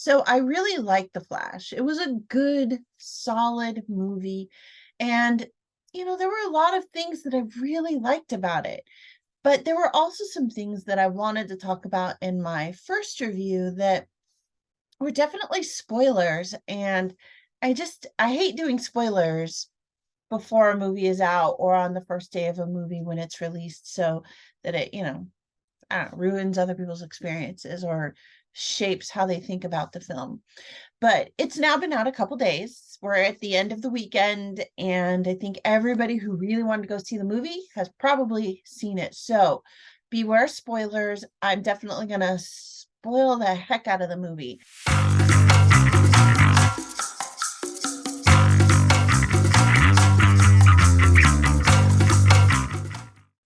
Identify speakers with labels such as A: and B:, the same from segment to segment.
A: So I really liked The Flash. It was a good, solid movie. And, there were a lot of things that I really liked about it. But there were also some things that I wanted to talk about in my first review that were definitely spoilers. And I hate doing spoilers before a movie is out or on the first day of a movie when it's released so that it, I don't know, ruins other people's experiences or shapes how they think about the film. But it's now been out a couple days. We're at the end of the weekend, and I think everybody who really wanted to go see the movie has probably seen it. So beware spoilers. I'm definitely going to spoil the heck out of the movie.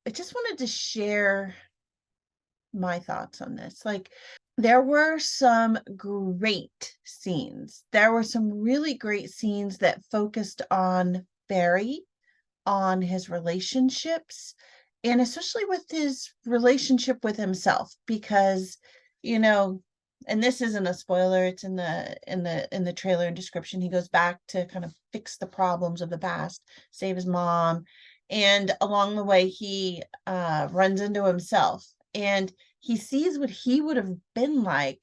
A: I just wanted to share my thoughts on this. Like, there were some great scenes. There were some really great scenes that focused on Barry, on his relationships, and especially with his relationship with himself, because, you know, and this isn't a spoiler, it's in the trailer and description. He goes back to kind of fix the problems of the past, save his mom, and along the way he runs into himself, and he sees what he would have been like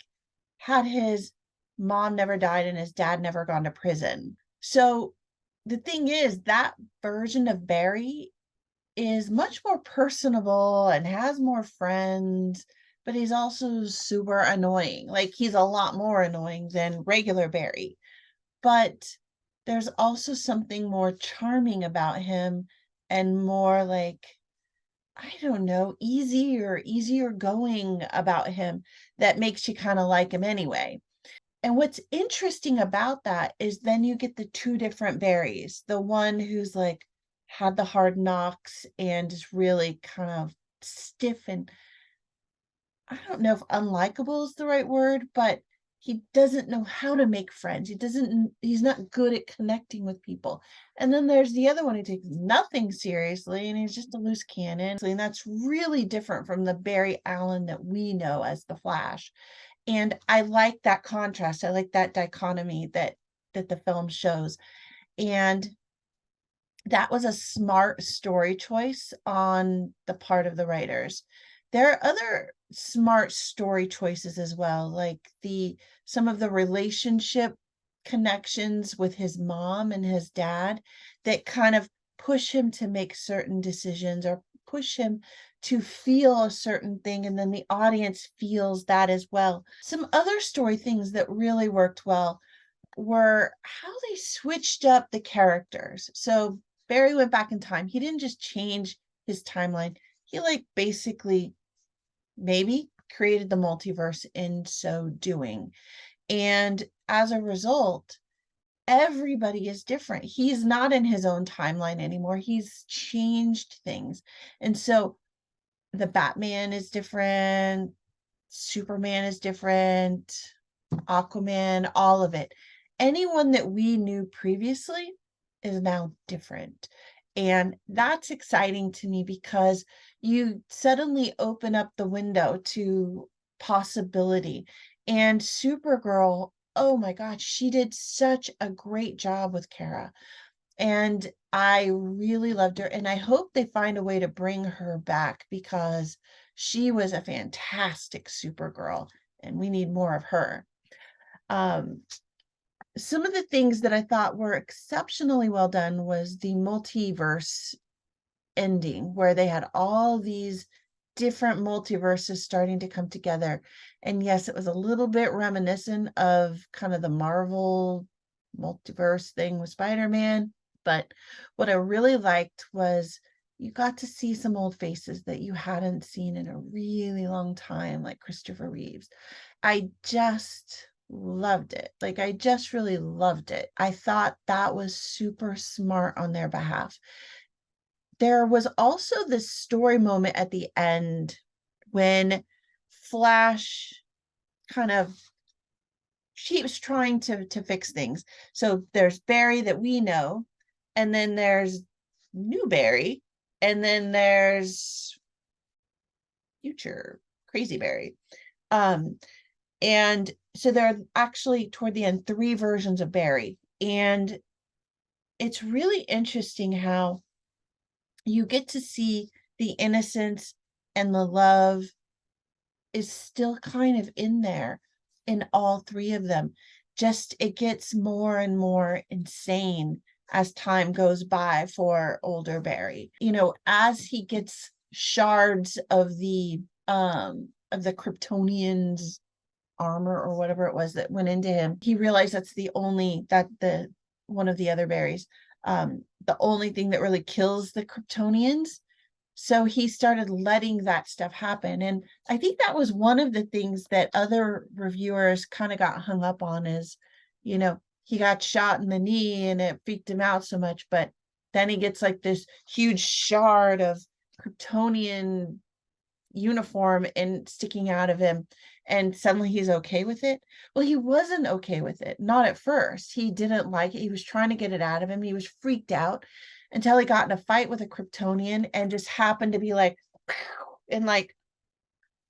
A: had his mom never died and his dad never gone to prison. So the thing is, that version of Barry is much more personable and has more friends, but he's also super annoying. Like, he's a lot more annoying than regular Barry. But there's also something more charming about him and more like, I don't know, easier going about him that makes you kind of like him anyway. And what's interesting about that is then you get the two different Barrys. The one who's like had the hard knocks and is really kind of stiff and, I don't know if unlikable is the right word, but he doesn't know how to make friends. He's not good at connecting with people. And then there's the other one who takes nothing seriously and he's just a loose cannon. And that's really different from the Barry Allen that we know as the Flash. And I like that contrast. I like that dichotomy that the film shows. And that was a smart story choice on the part of the writers. There are other smart story choices as well, like the some of the relationship connections with his mom and his dad that kind of push him to make certain decisions or push him to feel a certain thing, and then the audience feels that as well. Some other story things that really worked well were how they switched up the characters. So Barry went back in time. He didn't just change his timeline. He like basically maybe created the multiverse in so doing. And as a result, everybody is different. He's not in his own timeline anymore. He's changed things. And so the Batman is different, Superman is different, Aquaman, all of it. Anyone that we knew previously is now different. And that's exciting to me because you suddenly open up the window to possibility. And Supergirl, oh my gosh, she did such a great job with Kara. And I really loved her. And I hope they find a way to bring her back because she was a fantastic Supergirl and we need more of her. Um, some of the things that I thought were exceptionally well done was the multiverse ending, where they had all these different multiverses starting to come together. And yes, it was a little bit reminiscent of kind of the Marvel multiverse thing with Spider-Man. But what I really liked was you got to see some old faces that you hadn't seen in a really long time, like Christopher Reeves. I just loved it. Like, I just really loved it. I thought that was super smart on their behalf. There was also this story moment at the end when Flash kind of she was trying to fix things. So there's Barry that we know, and then there's new Barry, and then there's future crazy Barry. And so there are actually toward the end 3 versions of Barry, and it's really interesting how you get to see the innocence and the love is still kind of in there in all 3 of them. Just it gets more and more insane as time goes by for older Barry. You know, as he gets shards of the Kryptonians armor or whatever it was that went into him, he realized that's the only that the one of the other berries, the only thing that really kills the Kryptonians. So he started letting that stuff happen. And I think that was one of the things that other reviewers kind of got hung up on is, you know, he got shot in the knee and it freaked him out so much, but then he gets like this huge shard of Kryptonian uniform and sticking out of him, and suddenly he's okay with it. Well, he wasn't okay with it, not at first. He didn't like it. He was trying to get it out of him. He was freaked out until he got in a fight with a Kryptonian and just happened to be like and like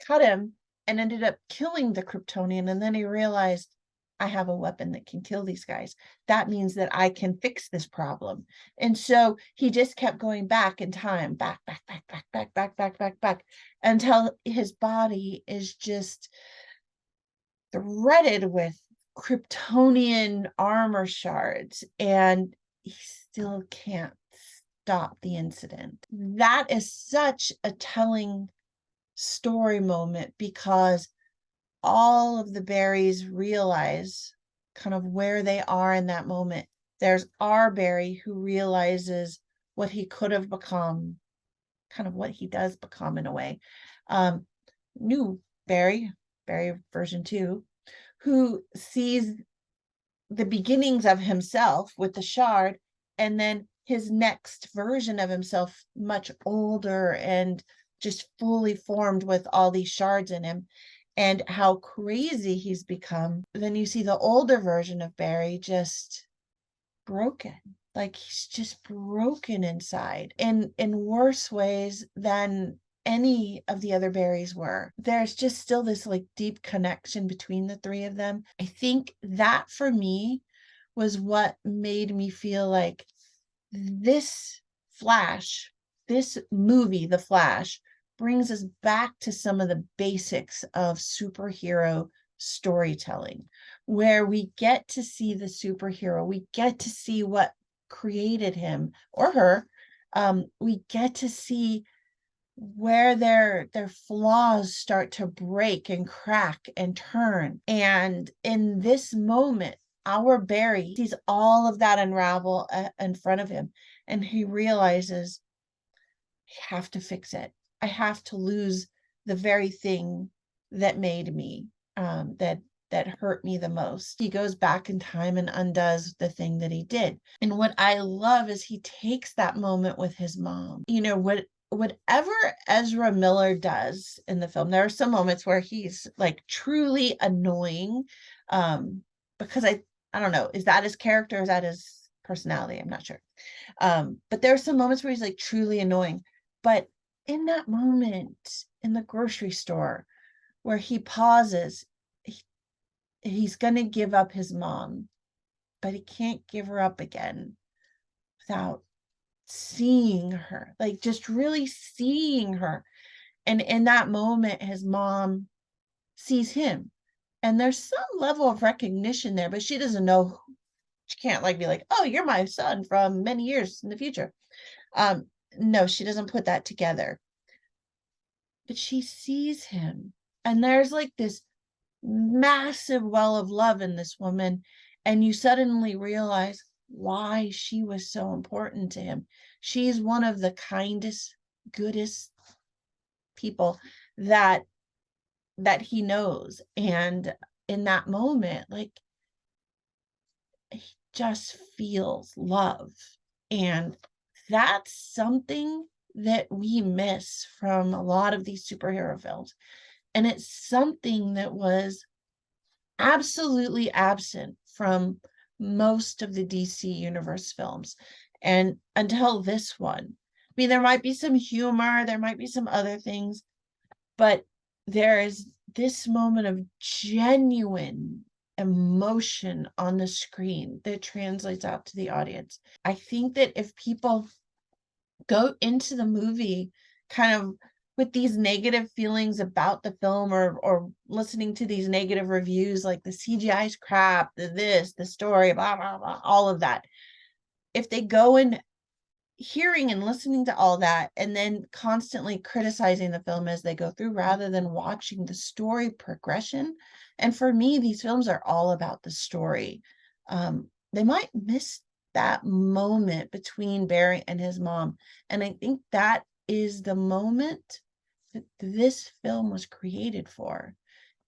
A: cut him and ended up killing the Kryptonian. And then he realized, I have a weapon that can kill these guys. That means that I can fix this problem. And so he just kept going back in time, back, until his body is just threaded with Kryptonian armor shards, and he still can't stop the incident. That is such a telling story moment because all of the berries realize kind of where they are in that moment. There's our Barry who realizes what he could have become, kind of what he does become in a way. New Barry version 2, who sees the beginnings of himself with the shard, and then his next version of himself, much older and just fully formed with all these shards in him, and how crazy he's become. Then you see the older version of Barry just broken. Like he's just broken inside in worse ways than any of the other berries were. There's just still this like deep connection between the 3 of them. I think that for me was what made me feel like this movie, The Flash, brings us back to some of the basics of superhero storytelling, where we get to see the superhero, we get to see what created him or her, we get to see where their flaws start to break and crack and turn. And in this moment, our Barry sees all of that unravel in front of him, and he realizes, I have to fix it. I have to lose the very thing that made me, that hurt me the most. He goes back in time and undoes the thing that he did. And what I love is he takes that moment with his mom. You know, whatever Ezra Miller does in the film, there are some moments where he's like truly annoying, because I don't know, is that his character? Is that his personality? I'm not sure. But there are some moments where he's like truly annoying. But in that moment in the grocery store where he pauses, he's going to give up his mom, but he can't give her up again without seeing her, like just really seeing her. And in that moment, his mom sees him, and there's some level of recognition there, but she doesn't know. She can't like be like, oh, you're my son from many years in the future. No, she doesn't put that together, but she sees him, and there's like this massive well of love in this woman, and you suddenly realize why she was so important to him. She's one of the kindest, goodest people that he knows. And in that moment, like, he just feels love. And that's something that we miss from a lot of these superhero films. And it's something that was absolutely absent from most of the DC Universe films. And until this one, I mean, there might be some humor, there might be some other things, but there is this moment of genuine emotion on the screen that translates out to the audience. I think that if people go into the movie kind of with these negative feelings about the film, or listening to these negative reviews like the CGI is crap, the story, blah, blah, blah, all of that. If they go in hearing and listening to all that and then constantly criticizing the film as they go through rather than watching the story progression. And for me, these films are all about the story. They might miss that moment between Barry and his mom. And I think that is the moment that this film was created for.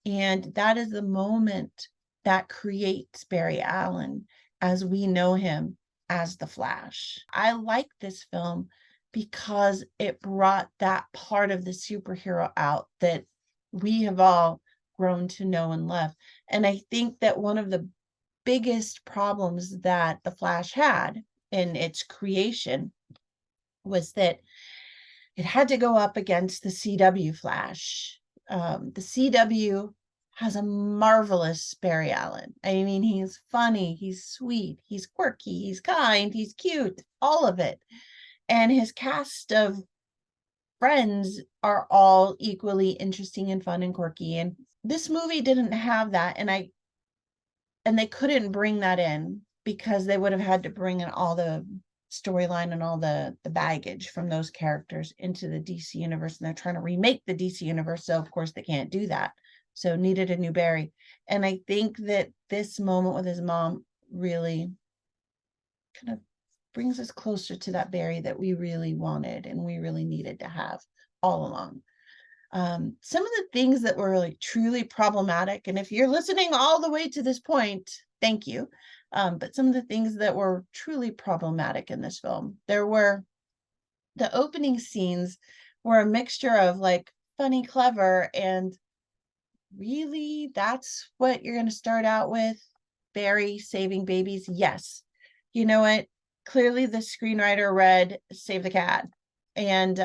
A: And that is the moment that creates Barry Allen as we know him as the Flash. I like this film because it brought that part of the superhero out that we have all grown to know and love. And I think that one of the biggest problems that the Flash had in its creation was that it had to go up against the CW Flash. The CW has a marvelous Barry Allen. I mean, he's funny, he's sweet, he's quirky, he's kind, he's cute, all of it. And his cast of friends are all equally interesting and fun and quirky. And this movie didn't have that. And they couldn't bring that in because they would have had to bring in all the storyline and all the baggage from those characters into the DC universe. And they're trying to remake the DC universe. So of course they can't do that. So needed a new Barry. And I think that this moment with his mom really kind of brings us closer to that Barry that we really wanted and we really needed to have all along. Some of the things that were like truly problematic, and if you're listening all the way to this point, thank you. But some of the things that were truly problematic in this film, there were the opening scenes were a mixture of like funny, clever, and really, that's what you're going to start out with? Barry saving babies? Yes. You know what? Clearly the screenwriter read Save the Cat and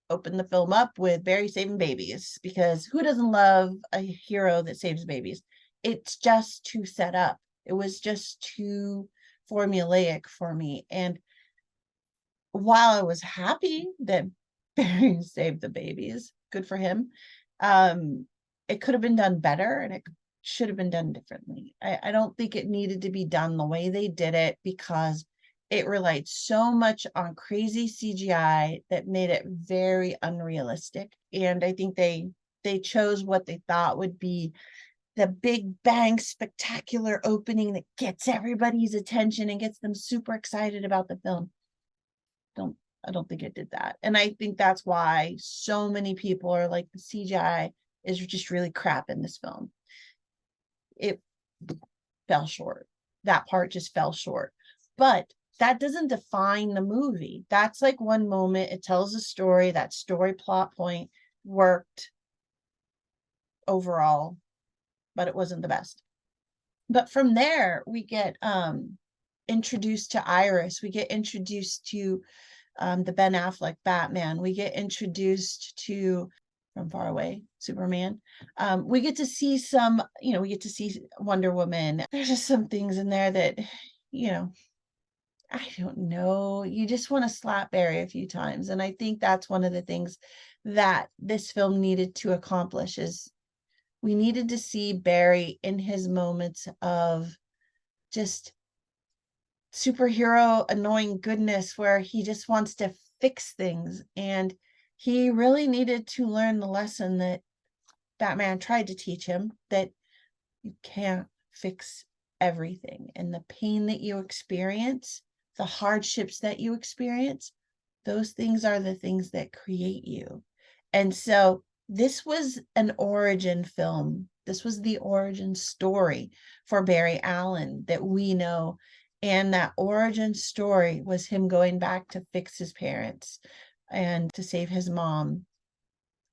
A: opened the film up with Barry saving babies, because who doesn't love a hero that saves babies? It's just too set up. It was just too formulaic for me. And while I was happy that Barry saved the babies, good for him, it could have been done better and it should have been done differently. I don't think it needed to be done the way they did it because it relied so much on crazy CGI that made it very unrealistic. And I think they chose what they thought would be the big bang spectacular opening that gets everybody's attention and gets them super excited about the film. I don't think it did that. And I think that's why so many people are like, the CGI is just really crap in this film. It fell short. That part just fell short. But that doesn't define the movie. That's like one moment. It tells a story. That story plot point worked overall, but it wasn't the best. But from there, we get introduced to Iris. We get introduced to the Ben Affleck Batman. We get introduced to From Far Away Superman. We get to see some, we get to see Wonder Woman. There's just some things in there that, I don't know. You just want to slap Barry a few times. And I think that's one of the things that this film needed to accomplish is we needed to see Barry in his moments of just superhero annoying goodness where he just wants to fix things. And he really needed to learn the lesson that Batman tried to teach him, that you can't fix everything. And the pain that you experience, the hardships that you experience, those things are the things that create you. And so this was an origin film. This was the origin story for Barry Allen that we know. And that origin story was him going back to fix his parents and to save his mom.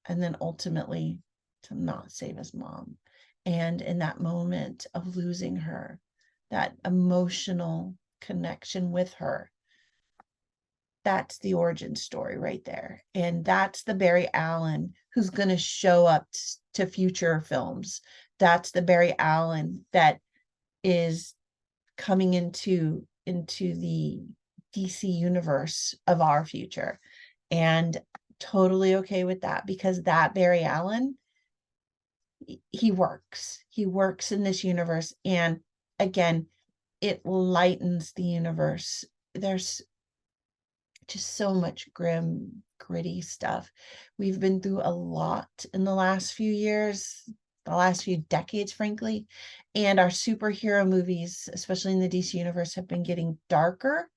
A: And then ultimately to not save his mom. And in that moment of losing her, that emotional connection with her, That's the origin story right there. And that's the Barry Allen who's going to show up to future films. That's the Barry Allen that is coming into the DC universe of our future. And totally okay with that, because that Barry Allen, he works in this universe. And again, it lightens the universe. There's just so much grim, gritty stuff. We've been through a lot in the last few years, the last few decades, frankly. And our superhero movies, especially in the DC universe, have been getting darker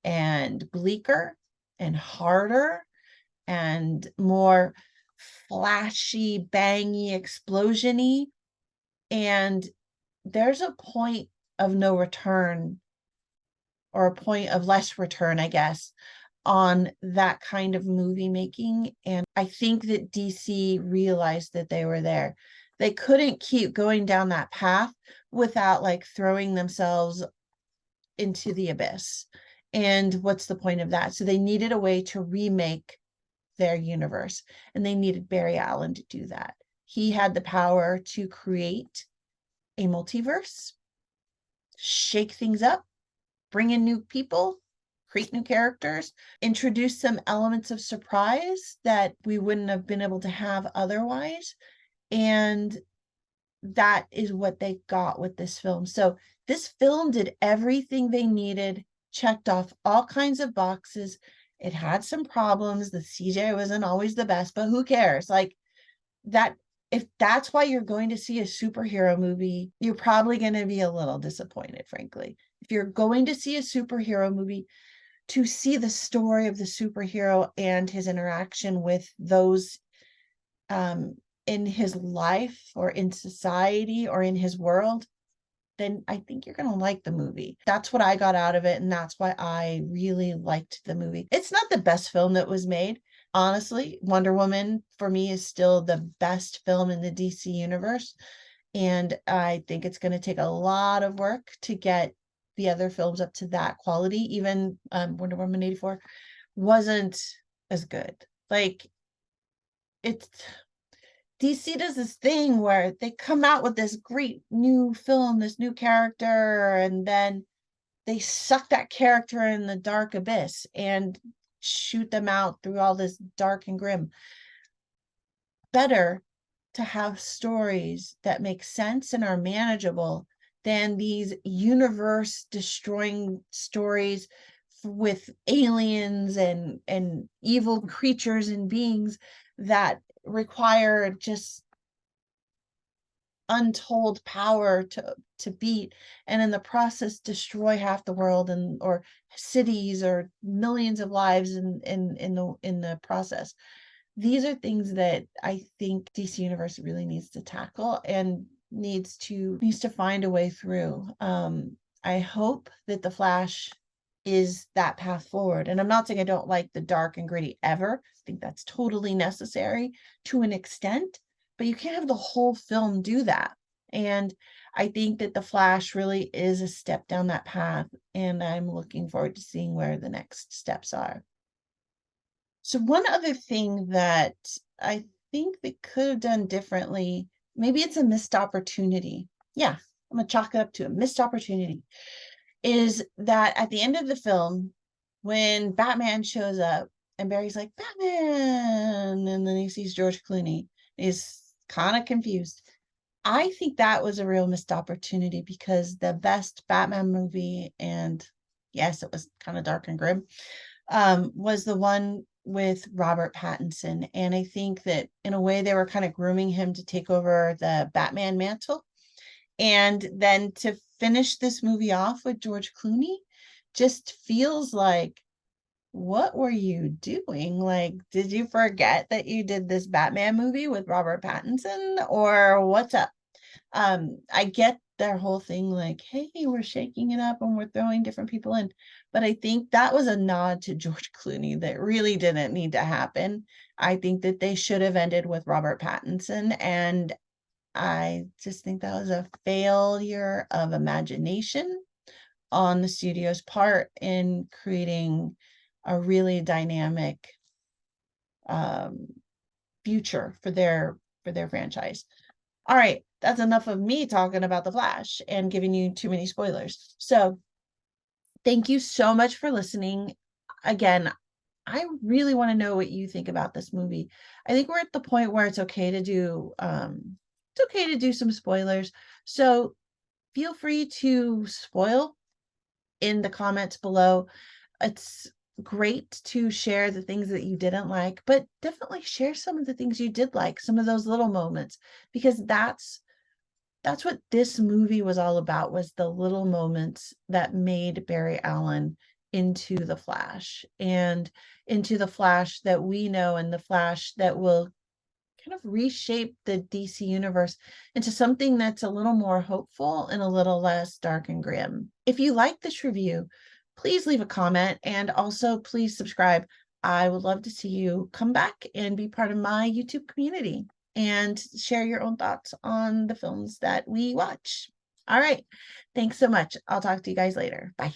A: and bleaker and harder and more flashy, bangy, explosion-y. And there's a point of no return, or a point of less return, I guess, on that kind of movie making. And I think that DC realized that they were there. They couldn't keep going down that path without like throwing themselves into the abyss. And what's the point of that? So they needed a way to remake their universe, and they needed Barry Allen to do that. He had the power to create a multiverse, shake things up, bring in new people, create new characters, introduce some elements of surprise that we wouldn't have been able to have otherwise. And that is what they got with this film. So this film did everything they needed, checked off all kinds of boxes. It had some problems. The CJ wasn't always the best, but who cares? Like that, if that's why you're going to see a superhero movie, you're probably going to be a little disappointed, frankly. If you're going to see a superhero movie, to see the story of the superhero and his interaction with those in his life or in society or in his world, then I think you're going to like the movie. That's what I got out of it. And that's why I really liked the movie. It's not the best film that was made. Honestly, Wonder Woman for me is still the best film in the DC universe. And I think it's going to take a lot of work to get the other films up to that quality. Even Wonder Woman 84 wasn't as good. Like, it's DC does this thing where they come out with this great new film, this new character, and then they suck that character in the dark abyss and shoot them out through all this dark and grim. Better to have stories that make sense and are manageable than these universe destroying stories with aliens and evil creatures and beings that require just untold power to beat, and in the process destroy half the world and or cities or millions of lives in the process. These are things that I think DC Universe really needs to tackle and needs to find a way through. I hope that The Flash is that path forward. And I'm not saying I don't like the dark and gritty ever. I think that's totally necessary to an extent, but you can't have the whole film do that. And I think that The Flash really is a step down that path, and I'm looking forward to seeing where the next steps are. So one other thing that I think they could have done differently, maybe it's a missed opportunity. Yeah, I'm gonna chalk it up to a missed opportunity, is that at the end of the film, when Batman shows up and Barry's like, Batman, and then he sees George Clooney, he's kind of confused. I think that was a real missed opportunity, because the best Batman movie, and yes, it was kind of dark and grim, was the one with Robert Pattinson. And I think that in a way they were kind of grooming him to take over the Batman mantle. And then to finish this movie off with George Clooney just feels like, what were you doing? Like, did you forget that you did this Batman movie with Robert Pattinson, or what's up? I get their whole thing, like, hey, we're shaking it up and we're throwing different people in. But I think that was a nod to George Clooney that really didn't need to happen. I think that they should have ended with Robert Pattinson. And I just think that was a failure of imagination on the studio's part in creating a really dynamic future for their franchise. All right, that's enough of me talking about the Flash and giving you too many spoilers. So thank you so much for listening. Again, I really want to know what you think about this movie. I think we're at the point where it's okay to do some spoilers. So feel free to spoil in the comments below. It's great to share the things that you didn't like, but definitely share some of the things you did like, some of those little moments, because that's what this movie was all about, was the little moments that made Barry Allen into the Flash, and into the Flash that we know, and the Flash that will kind of reshape the DC universe into something that's a little more hopeful and a little less dark and grim. If you like this review, please leave a comment, and also please subscribe. I would love to see you come back and be part of my YouTube community and share your own thoughts on the films that we watch. All right. Thanks so much. I'll talk to you guys later. Bye.